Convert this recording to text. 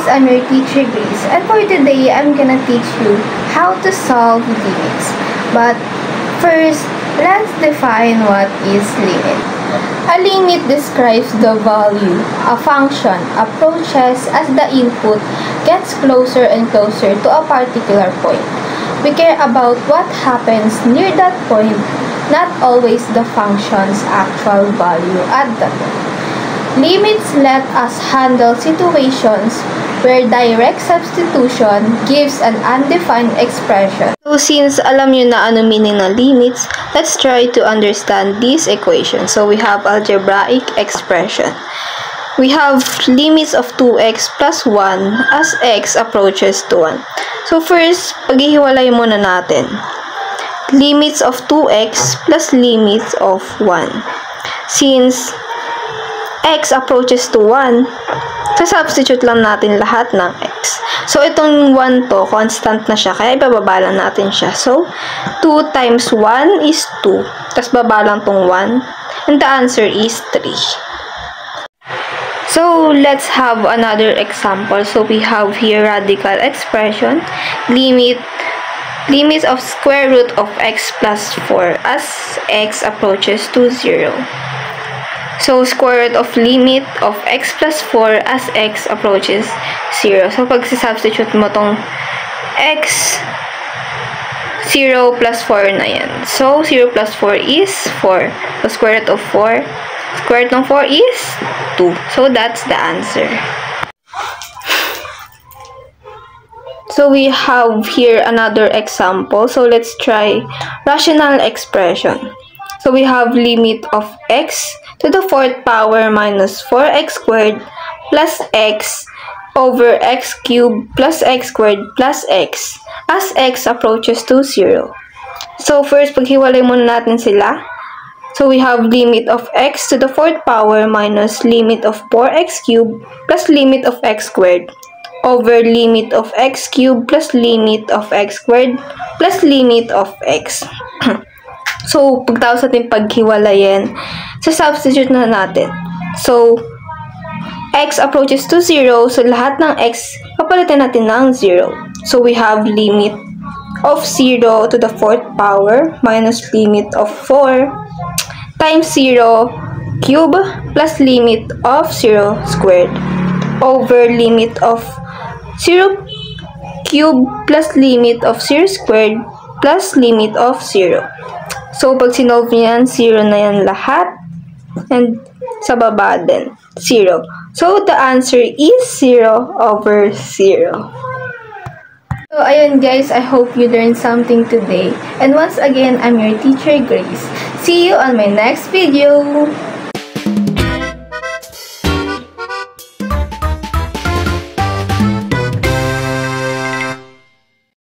I'm your teacher Grace, and for today, I'm gonna teach you how to solve limits. But first, let's define what is limit. A limit describes the value a function approaches as the input gets closer and closer to a particular point. We care about what happens near that point, not always the function's actual value at that point. Limits let us handle situations where direct substitution gives an undefined expression. So since alam nyo na ano meaning ng limits, let's try to understand this equation. So we have algebraic expression. We have limits of 2x plus 1 as x approaches to 1. So first, paghihiwalay muna natin. Limits of 2x plus limits of 1. Since x approaches to 1, substitute lang natin lahat ng x. So, itong 1 to, constant na siya, kaya ibababa lang natin siya. So, 2 times 1 is 2. Tapos, baba lang tong 1. And the answer is 3. So, let's have another example. So, we have here radical expression. Limits of square root of x plus 4 as x approaches to 0. So, square root of limit of x plus 4 as x approaches 0. So, pag substitute mo tong x, 0 plus 4 na yan. So, 0 plus 4 is 4. So, square root of 4. Square root ng 4 is 2. So, that's the answer. So, we have here another example. So, let's try rational expression. So, we have limit of x to the 4th power minus 4x squared plus x over x cubed plus x squared plus x as x approaches to 0. So, first, paghiwalay muna natin sila. So, we have limit of x to the 4th power minus limit of 4x cubed plus limit of x squared over limit of x cubed plus limit of x squared plus limit of x. So, pagtapos natin paghiwalayin, substitute na natin. So, x approaches to 0. So, lahat ng x, papalitan natin ng 0. So, we have limit of 0 to the 4th power minus limit of 4 times 0 cube plus limit of 0 squared over limit of 0 cube plus limit of 0 squared plus limit of 0. So, pag sinolve nyo yan, 0 na yan lahat. And sa baba din, 0. So, the answer is 0 over 0. So, ayun guys, I hope you learned something today. And once again, I'm your teacher Grace. See you on my next video!